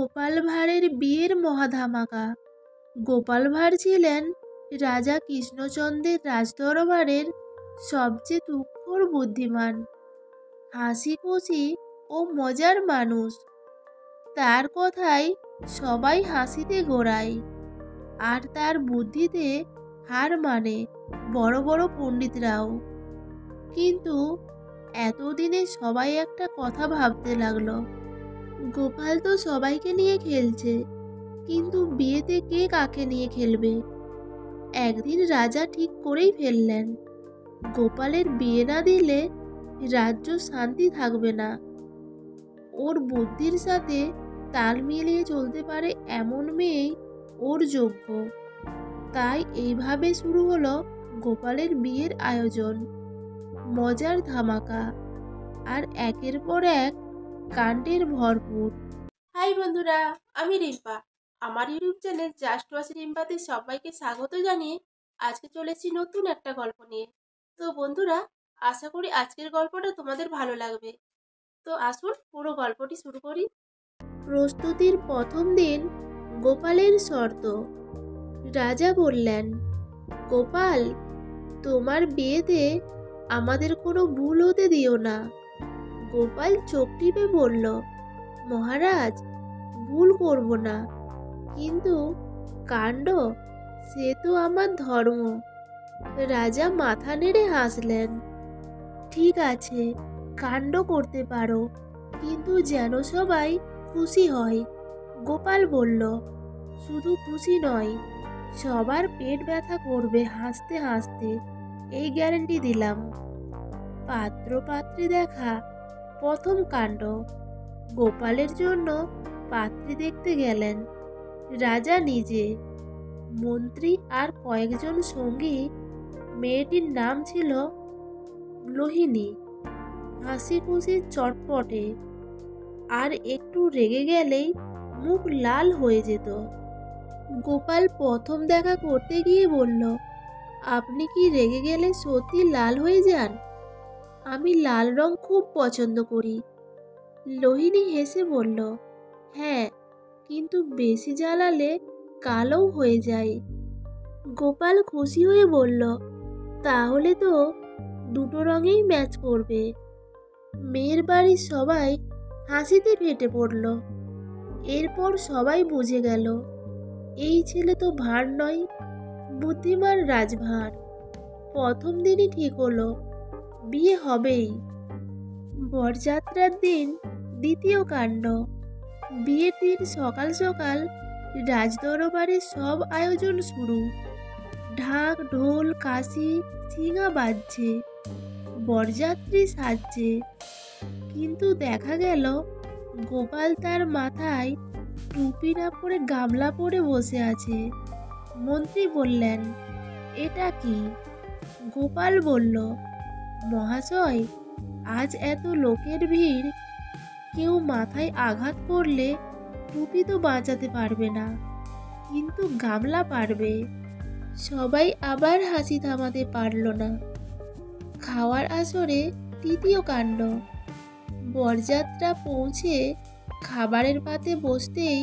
গোপাল ভাঁড়ের বিয়ের মহাধামাকা। গোপাল ভাঁড় ছিলেন রাজা কৃষ্ণচন্দ্রের রাজদরবারের সবচেয়ে তুখোড় বুদ্ধিমান, হাসি খুশি ও মজার মানুষ। তার কথায় সবাই হাসিতে ঘোরায়, আর তার বুদ্ধিতে হার মানে বড় বড় পণ্ডিতরাও। কিন্তু এতদিনে সবাই একটা কথা ভাবতে লাগলো, গোপাল তো সবাইকে নিয়ে খেলছে, কিন্তু বিয়েতে কে কাকে নিয়ে খেলবে? একদিন রাজা ঠিক করেই ফেললেন, গোপালের বিয়ে না দিলে রাজ্য শান্তি থাকবে না। ওর বুদ্ধির সাথে তাল মিলিয়ে চলতে পারে এমন মেয়েই ওর যোগ্য। তাই এইভাবে শুরু হলো গোপালের বিয়ের আয়োজন, মজার ধামাকা আর একের পর এক কাণ্ডের ভরপুর। হাই বন্ধুরা, আমি রিম্পা। আমার ইউটিউব চ্যানেল জাস্ট ওয়াচ রিম্পাতে সবাইকে স্বাগত জানিয়ে আজকে চলেছি নতুন একটা গল্প নিয়ে। তো বন্ধুরা, আশা করি আজকের গল্পটা তোমাদের ভালো লাগবে। তো আসুন পুরো গল্পটি শুরু করি। প্রস্তুতির প্রথম দিন। গোপালের শর্ত। রাজা বললেন, গোপাল, তোমার বিয়েতে আমাদের কোনো ভুল হতে দিও না। গোপাল চোখ টিপে বলল, মহারাজ, ভুল করব না, কিন্তু কাণ্ড সে তো আমার ধর্ম। রাজা মাথা নেড়ে হাসলেন, ঠিক আছে, কাণ্ড করতে পারো, কিন্তু যেন সবাই খুশি হয়। গোপাল বলল, শুধু খুশি নয়, সবার পেট ব্যথা করবে হাসতে হাসতে, এই গ্যারান্টি দিলাম। পাত্র পাত্রী দেখা প্রথম কাণ্ড। গোপালের জন্য পাত্রী দেখতে গেলেন রাজা নিজে, মন্ত্রী আর কয়েকজন সঙ্গী। মেয়েটির নাম ছিল লোহিনী, হাসি খুশি চটপটে, আর একটু রেগে গেলেই মুখ লাল হয়ে যেত। গোপাল প্রথম দেখা করতে গিয়ে বলল, আপনি কি রেগে গেলে সত্যি লাল হয়ে যান? আমি লাল রং খুব পছন্দ করি। লোহিনী হেসে বলল, হ্যাঁ, কিন্তু বেশি জ্বালালে কালোও হয়ে যায়। গোপাল খুশি হয়ে বলল, তাহলে তো দুটো রঙেই ম্যাচ করবে। মেয়ের বাড়ির সবাই হাসিতে ফেটে পড়ল। এরপর সবাই বুঝে গেল, এই ছেলে তো ভাঁড় নয়, বুদ্ধিমান রাজভাঁড়। প্রথম দিনই ঠিক হলো, বিয়ে হবেই। বরযাত্রার দিন। দ্বিতীয় কাণ্ড। বিয়ের দিন সকাল সকাল রাজদরবারের সব আয়োজন শুরু। ঢাক ঢোল কাশি ঝিঙা বাজছে, বরযাত্রী সাজছে। কিন্তু দেখা গেল গোপাল তার মাথায় টুপি না পরে গামলা পরে বসে আছে। মন্ত্রী বললেন, এটা কি? গোপাল বলল, মহাশয়, আজ এত লোকের ভিড়, কেউ মাথায় আঘাত করলে টুপি তো বাঁচাতে পারবে না, কিন্তু গামলা পারবে। সবাই আবার হাসি থামাতে পারল না। খাওয়ার আসরে তৃতীয় কাণ্ড। বরযাত্রা পৌঁছে খাবারের পাতে বসতেই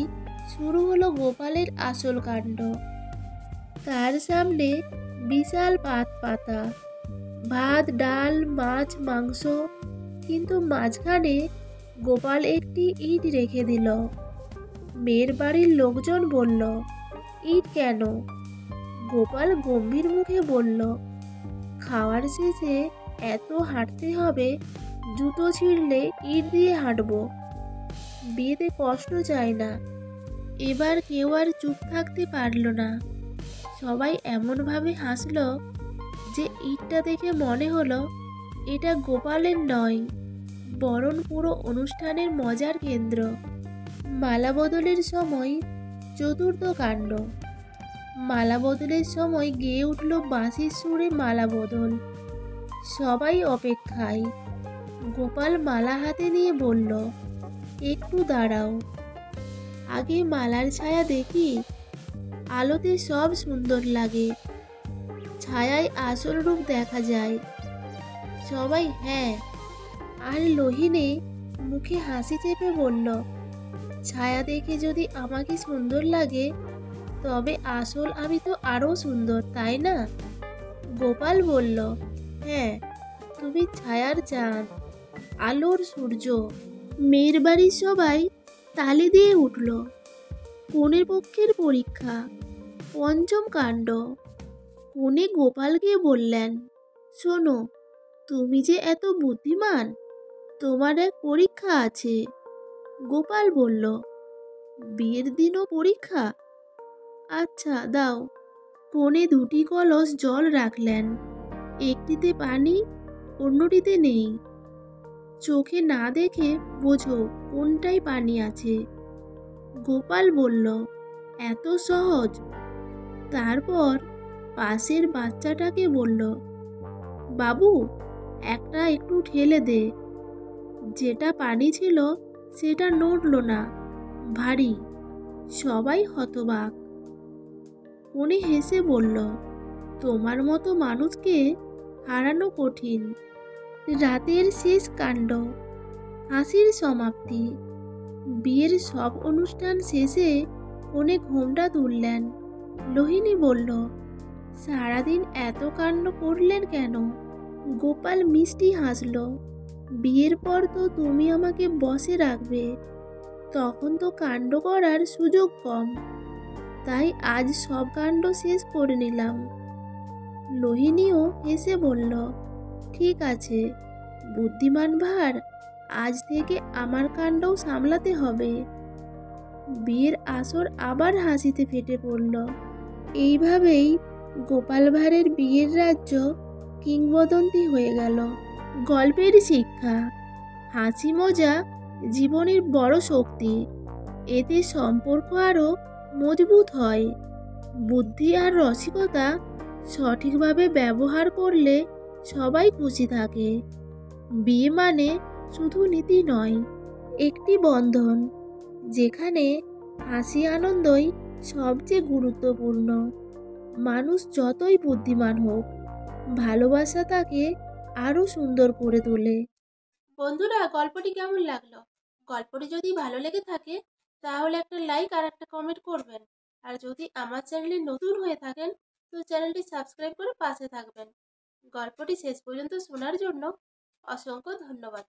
শুরু হলো গোপালের আসল কাণ্ড। তার সামনে বিশাল পাত পাতা, ভাত ডাল মাছ মাংস, কিন্তু মাঝখানে গোপাল একটি ইট রেখে দিল। মেয়ের বাড়ির লোকজন বলল, ইট কেন? গোপাল গম্ভীর মুখে বলল, খাওয়ার শেষে এত হাঁটতে হবে, জুতো ছিঁড়লে ইট দিয়ে হাঁটবো। বিয়েতে কষ্ট চাই না। এবার কেউ আর চুপ থাকতে পারল না। সবাই এমনভাবে হাসল যে ইটটা দেখে মনে হলো এটা গোপালের নয়, বরং পুরো অনুষ্ঠানের মজার কেন্দ্র। মালা বদলের সময়। চতুর্থ কাণ্ড। মালা বদলের সময় গেয়ে উঠল বাঁশির সুরে মালা বদল। সবাই অপেক্ষায়। গোপাল মালা হাতে নিয়ে বলল, একটু দাঁড়াও, আগে মালার ছায়া দেখি। আলোতে সব সুন্দর লাগে, ছায়ায় আসল রূপ দেখা যায়। সবাই হ্যাঁ, আর লোহিনী মুখে হাসি চেপে বলল, ছায়া দেখে যদি আমাকে সুন্দর লাগে, তবে আসল আমি তো আরো সুন্দর, তাই না? গোপাল বলল, হ্যাঁ, তুমি ছায়ার চাঁদ, আলোর সূর্য। মেয়ের বাড়ির সবাই তালি দিয়ে উঠল। কনের পক্ষের পরীক্ষা, পঞ্চম কাণ্ড। কনে গোপালকে বললেন, শোনো, তুমি যে এত বুদ্ধিমান, তোমার এক পরীক্ষা আছে। গোপাল বলল, বিয়ের দিনও পরীক্ষা? আচ্ছা, দাও। কনে দুটি কলস জল রাখলেন, একটিতে পানি, অন্যটিতে নেই। চোখে না দেখে বোঝো কোনটায় পানি আছে। গোপাল বলল, এত সহজ? তারপর পাশের বাচ্চাটাকে বলল, বাবু, একটা একটু ঠেলে দে। যেটা পানি ছিল সেটা নড়ল না, ভারী। সবাই হতবাক। উনি হেসে বলল, তোমার মতো মানুষকে হারানো কঠিন। রাতের শেষ কাণ্ড, হাসির সমাপ্তি। বিয়ের সব অনুষ্ঠান শেষে কনে ঘোমটা তুললেন। লোহিনী বলল, সারাদিন এত কাণ্ড করলেন কেন? গোপাল মিষ্টি হাসল, বিয়ের পর তো তুমি আমাকে বসে রাখবে, তখন তো কাণ্ড করার সুযোগ কম, তাই আজ সব কাণ্ড শেষ করে নিলাম। লোহিনীও হেসে বলল, ঠিক আছে, বুদ্ধিমান ভাঁড়, আজ থেকে আমার কাণ্ডও সামলাতে হবে। বিয়ের আসর আবার হাসিতে ফেটে পড়ল। এইভাবেই গোপাল ভাঁড়ের বিয়ের রাজ্য কিংবদন্তি হয়ে গেল। গল্পের শিক্ষা, হাসি মজা জীবনের বড় শক্তি। এতে সম্পর্ক আরও মজবুত হয়। বুদ্ধি আর রসিকতা সঠিকভাবে ব্যবহার করলে সবাই খুশি থাকে। বিয়ে মানে শুধু নীতি নয়, একটি বন্ধন, যেখানে হাসি আনন্দই সবচেয়ে গুরুত্বপূর্ণ। মানুষ যতই বুদ্ধিমান হোক, ভালোবাসা তাকে আরও সুন্দর করে তোলে। বন্ধুরা, গল্পটি কেমন লাগলো? গল্পটি যদি ভালো লেগে থাকে তাহলে একটা লাইক আর একটা কমেন্ট করবেন। আর যদি আমার চ্যানেলে নতুন হয়ে থাকেন তো চ্যানেলটি সাবস্ক্রাইব করে পাশে থাকবেন। গল্পটি শেষ পর্যন্ত শোনার জন্য অসংখ্য ধন্যবাদ।